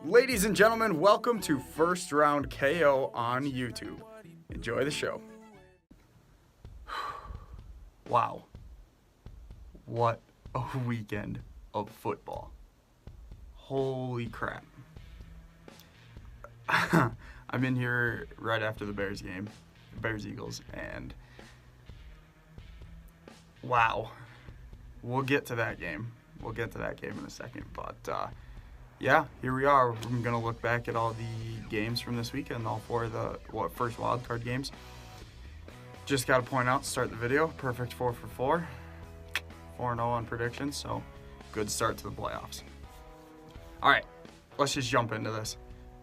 Ladies and gentlemen, welcome to First Round KO on YouTube. Enjoy the show. Wow. What a weekend of football. Holy crap. I'm in here right after the Bears game, Bears-Eagles, and wow. We'll get to that game. We'll get to that game in a second, but yeah, here we are. I'm going to look back at all the games from this weekend, all four of the first wildcard games. Just got to point out, start the video, perfect 4 for 4. 4-0 on predictions, so good start to the playoffs. All right, let's just jump into this.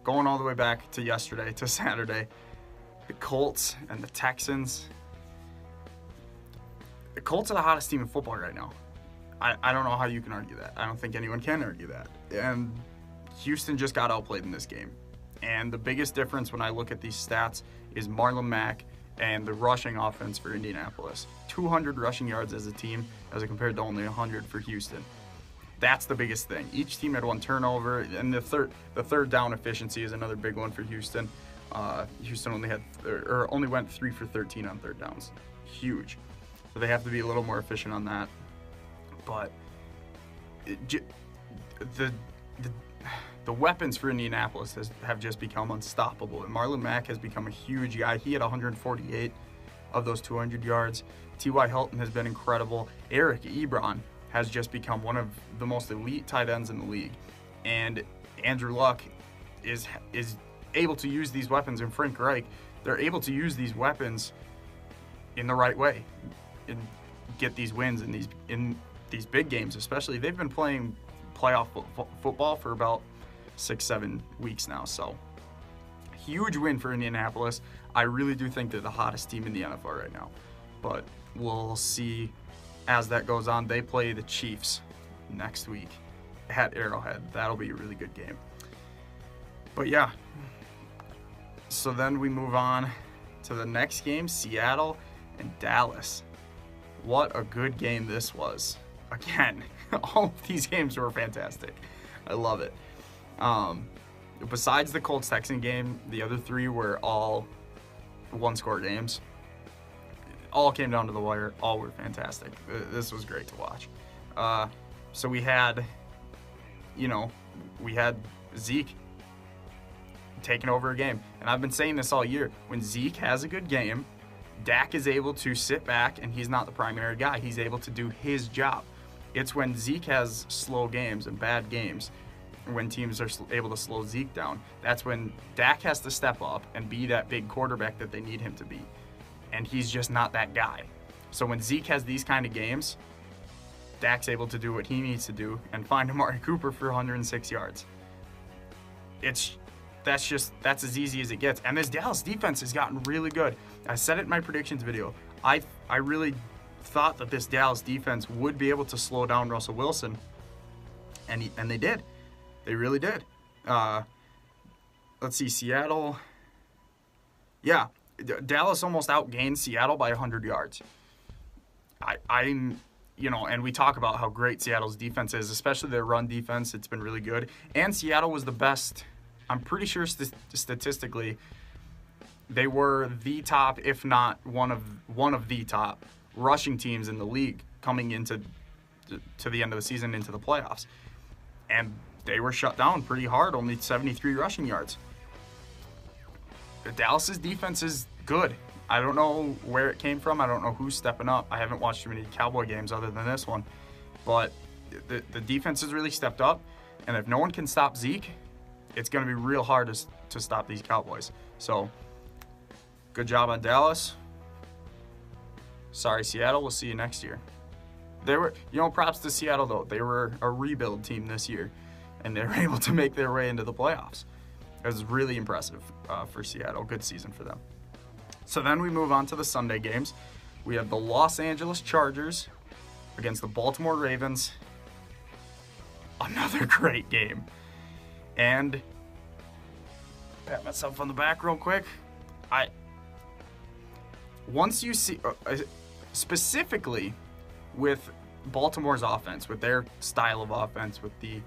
Going all the way back to yesterday, to Saturday, the Colts and the Texans. The Colts are the hottest team in football right now. I don't know how you can argue that. I don't think anyone can argue that. And Houston just got outplayed in this game. And the biggest difference when I look at these stats is Marlon Mack and the rushing offense for Indianapolis. 200 rushing yards as a team as compared to only 100 for Houston. That's the biggest thing. Each team had one turnover, and the third down efficiency is another big one for Houston. Houston only went 3 for 13 on third downs. Huge. So they have to be a little more efficient on that. But the weapons for Indianapolis have just become unstoppable. And Marlon Mack has become a huge guy. He had 148 of those 200 yards. T.Y. Hilton has been incredible. Eric Ebron has just become one of the most elite tight ends in the league. And Andrew Luck is able to use these weapons, and Frank Reich, they're able to use these weapons in the right way and get these wins in these big games, especially. They've been playing playoff football for about 6-7 weeks now, so huge win for Indianapolis. I really do think they're the hottest team in the NFL right now, but we'll see as that goes on. They play the Chiefs next week at Arrowhead. That'll be a really good game. But yeah, so then we move on to the next game, Seattle and Dallas. What a good game this was. Again, all of these games were fantastic. I love it. Besides the Colts-Texan game, the other three were all one-score games. All came down to the wire. All were fantastic. This was great to watch. So we had Zeke taking over a game. And I've been saying this all year. When Zeke has a good game, Dak is able to sit back, and he's not the primary guy. He's able to do his job. It's when Zeke has slow games and bad games, when teams are able to slow Zeke down, that's when Dak has to step up and be that big quarterback that they need him to be. And he's just not that guy. So when Zeke has these kind of games, Dak's able to do what he needs to do and find Amari Cooper for 106 yards. That's as easy as it gets. And this Dallas defense has gotten really good. I said it in my predictions video. I really thought that this Dallas defense would be able to slow down Russell Wilson, and they did. They really did. Let's see, Seattle. Yeah, Dallas almost outgained Seattle by 100 yards. And we talk about how great Seattle's defense is, especially their run defense. It's been really good. And Seattle was the best. I'm pretty sure statistically, they were the top, if not one of the top rushing teams in the league coming into the end of the season, into the playoffs. And they were shut down pretty hard, only 73 rushing yards. Dallas's defense is good. I don't know where it came from. I don't know who's stepping up. I haven't watched too many Cowboy games other than this one. But the defense has really stepped up. And if no one can stop Zeke, it's going to be real hard to stop these Cowboys. So, good job on Dallas. Sorry, Seattle. We'll see you next year. They were, props to Seattle, though. They were a rebuild team this year, and they were able to make their way into the playoffs. It was really impressive for Seattle. Good season for them. So then we move on to the Sunday games. We have the Los Angeles Chargers against the Baltimore Ravens. Another great game. And pat myself on the back real quick. Once you see, specifically with Baltimore's offense, with their style of offense, with the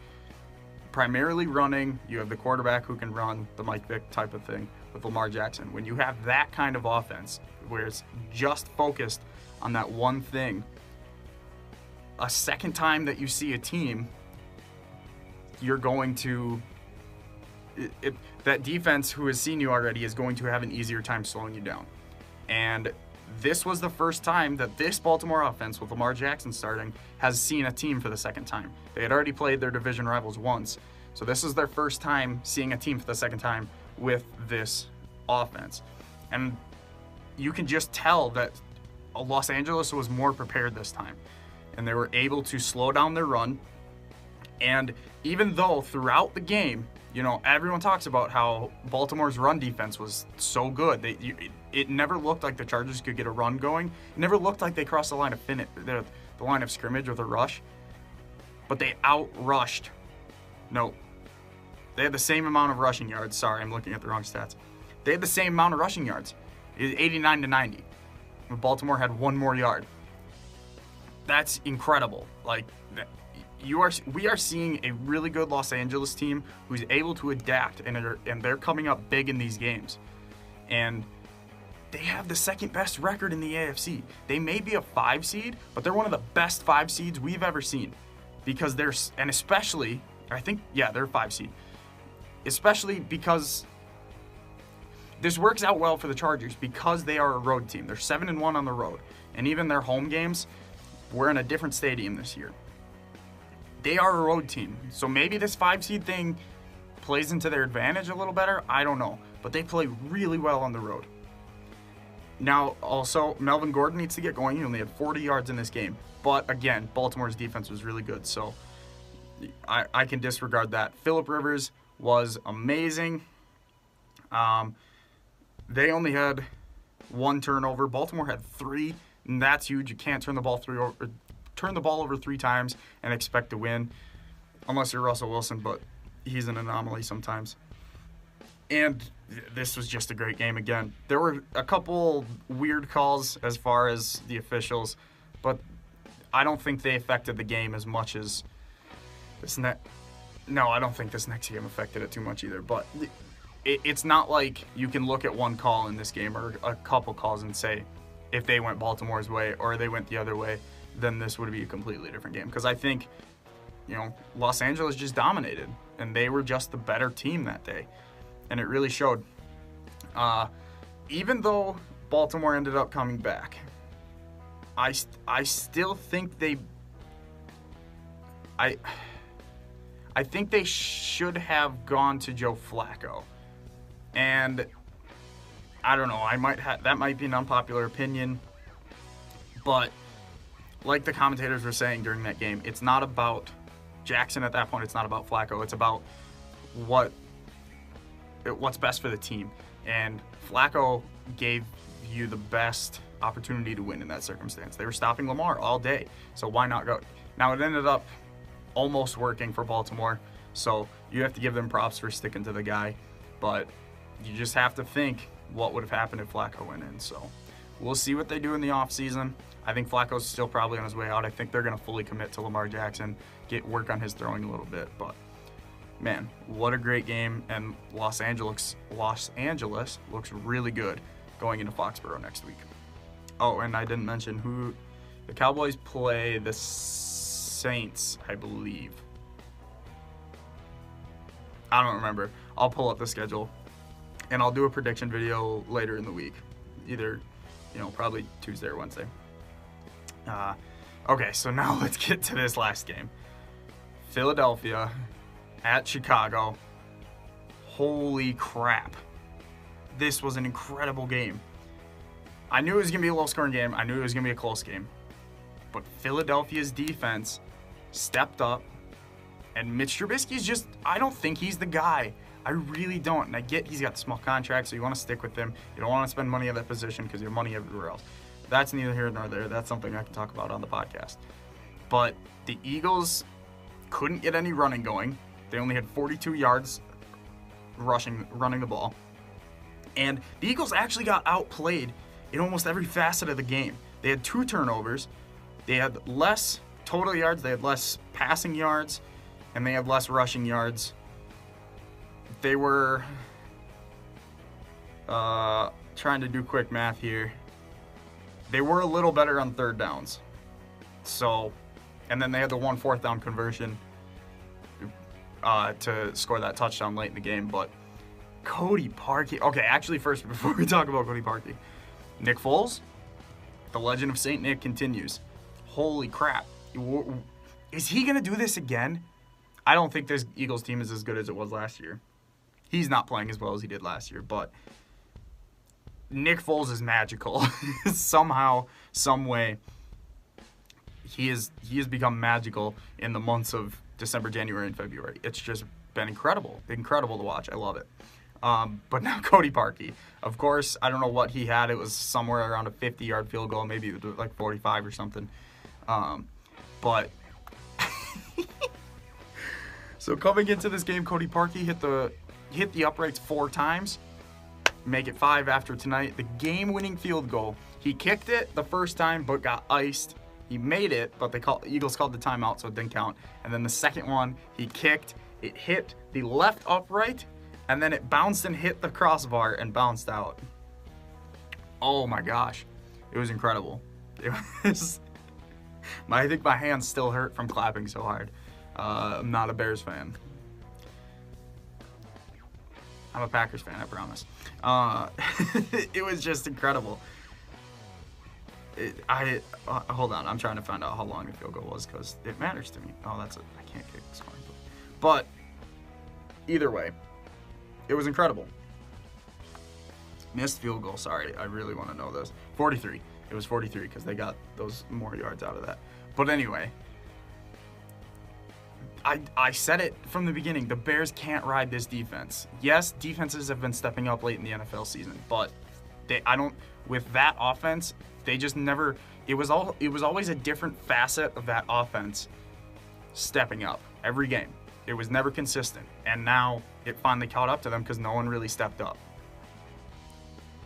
primarily running. You have the quarterback who can run, the Mike Vick type of thing with Lamar Jackson. When you have that kind of offense where it's just focused on that one thing, a second time that you see a team, you're going to that defense who has seen you already is going to have an easier time slowing you down. And this was the first time that this Baltimore offense with Lamar Jackson starting has seen a team for the second time. They had already played their division rivals once, so this is their first time seeing a team for the second time with this offense. And you can just tell that Los Angeles was more prepared this time, and they were able to slow down their run. And even though throughout the game, everyone talks about how Baltimore's run defense was so good. It never looked like the Chargers could get a run going. It never looked like they crossed the line of the line of scrimmage with a rush. But they outrushed. No, they had the same amount of rushing yards. Sorry, I'm looking at the wrong stats. They had the same amount of rushing yards. It was 89-90. Baltimore had one more yard. That's incredible. We are seeing a really good Los Angeles team who's able to adapt, and they're coming up big in these games. And they have the second best record in the AFC. They may be a 5 seed, but they're one of the best 5 seeds we've ever seen. Because they're a 5 seed. Especially because this works out well for the Chargers because they are a road team. They're 7-1 on the road. And even their home games, we're in a different stadium this year. They are a road team. So maybe this 5 seed thing plays into their advantage a little better. I don't know. But they play really well on the road. Now, also, Melvin Gordon needs to get going. He only had 40 yards in this game. But, again, Baltimore's defense was really good. So I can disregard that. Phillip Rivers was amazing. They only had 1 turnover. Baltimore had 3, and that's huge. You can't turn the ball over 3 times and expect to win, unless you're Russell Wilson, but he's an anomaly sometimes. And this was just a great game again. There were a couple weird calls as far as the officials, but I don't think they affected the game as much as this No, I don't think this next game affected it too much either, but it's not like you can look at one call in this game or a couple calls and say if they went Baltimore's way or they went the other way, then this would be a completely different game. Because I think, Los Angeles just dominated, and they were just the better team that day. And it really showed. Even though Baltimore ended up coming back, I still think I think they should have gone to Joe Flacco. And I don't know, that might be an unpopular opinion, but like the commentators were saying during that game, it's not about Jackson at that point. It's not about Flacco. It's about what's best for the team. And Flacco gave you the best opportunity to win in that circumstance. They were stopping Lamar all day, so why not go? Now, it ended up almost working for Baltimore, so you have to give them props for sticking to the guy, but you just have to think what would have happened if Flacco went in. So we'll see what they do in the offseason. I think Flacco's still probably on his way out. I think they're going to fully commit to Lamar Jackson, work on his throwing a little bit. But, man, what a great game. And Los Angeles looks really good going into Foxborough next week. Oh, and I didn't mention who the Cowboys play the Saints, I believe. I don't remember. I'll pull up the schedule, and I'll do a prediction video later in the week. Either, probably Tuesday or Wednesday. Okay, so now let's get to this last game. Philadelphia at Chicago. Holy crap. This was an incredible game. I knew it was going to be a low-scoring game. I knew it was going to be a close game. But Philadelphia's defense stepped up, and Mitch Trubisky's I don't think he's the guy. I really don't. And I get he's got the small contract, so you want to stick with him. You don't want to spend money at that position because you have money everywhere else. That's neither here nor there. That's something I can talk about on the podcast. But the Eagles couldn't get any running going. They only had 42 yards running the ball. And the Eagles actually got outplayed in almost every facet of the game. They had 2 turnovers. They had less total yards. They had less passing yards. and they had less rushing yards. They were trying to do quick math here. They were a little better on third downs. So, and then they had the 1 4th down conversion to score that touchdown late in the game. But Cody Parkey. Okay, actually, first, before we talk about Cody Parkey, Nick Foles, the legend of St. Nick continues. Holy crap. Is he going to do this again? I don't think this Eagles team is as good as it was last year. He's not playing as well as he did last year, but Nick Foles is magical. Somehow, some way, he has become magical in the months of December, January, and February. It's just been incredible to watch. I love it. But now Cody Parkey. Of course, I don't know what he had. It was somewhere around a 50-yard field goal, maybe it was like 45 or something. But so coming into this game, Cody Parkey hit the uprights 4 times. Make it 5 after tonight. The game-winning field goal. He kicked it the first time, but got iced. He made it, but Eagles called the timeout, so it didn't count. And then the second one, he kicked. It hit the left upright, and then it bounced and hit the crossbar and bounced out. Oh my gosh, it was incredible. It was. I think my hands still hurt from clapping so hard. I'm not a Bears fan. I'm a Packers fan, I promise. It was just incredible. Hold on, I'm trying to find out how long the field goal was because it matters to me. Oh, I can't kick the scoring. But either way, it was incredible. Missed field goal, sorry. I really want to know this. 43. It was 43 because they got those more yards out of that. But anyway, I said it from the beginning. The Bears can't ride this defense. Yes, defenses have been stepping up late in the NFL season, but with that offense, they just never. It was always a different facet of that offense stepping up every game. It was never consistent, and now it finally caught up to them because no one really stepped up.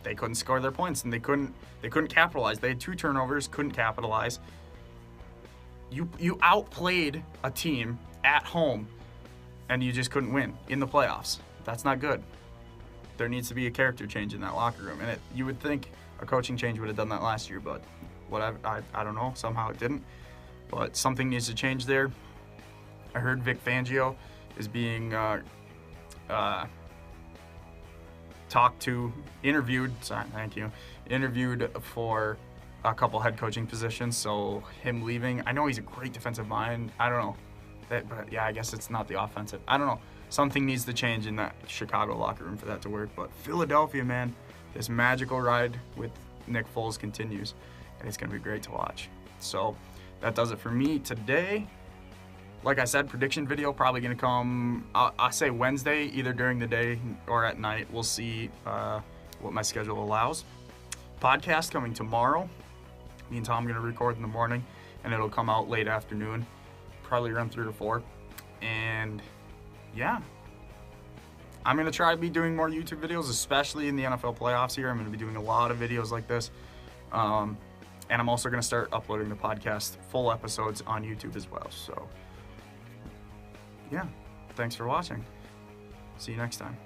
They couldn't score their points, and they couldn't capitalize. They had 2 turnovers, couldn't capitalize. You outplayed a team at home, and you just couldn't win in the playoffs. That's not good. There needs to be a character change in that locker room, and you would think a coaching change would have done that last year, but whatever. I don't know. Somehow it didn't. But something needs to change there. I heard Vic Fangio is being interviewed for a couple head coaching positions. So him leaving, I know he's a great defensive mind. I don't know. But yeah, I guess it's not the offensive. I don't know. Something needs to change in that Chicago locker room for that to work. But Philadelphia, man, this magical ride with Nick Foles continues, and it's going to be great to watch. So that does it for me today. Like I said, prediction video probably going to come, I'll say Wednesday, either during the day or at night. We'll see what my schedule allows. Podcast coming tomorrow. Me and Tom are going to record in the morning, and it'll come out late afternoon, probably around 3 or 4. And yeah, I'm going to try to be doing more YouTube videos, especially in the NFL playoffs here. I'm going to be doing a lot of videos like this. And I'm also going to start uploading the podcast full episodes on YouTube as well. So yeah, thanks for watching. See you next time.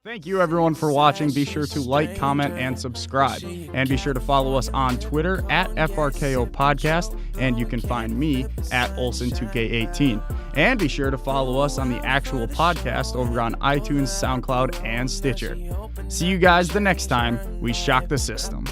Thank you everyone for watching. Be sure to like, comment, and subscribe. And be sure to follow us on Twitter at FRKO Podcast. And you can find me at Olsen2K18. And be sure to follow us on the actual podcast over on iTunes, SoundCloud, and Stitcher. See you guys the next time we shock the system.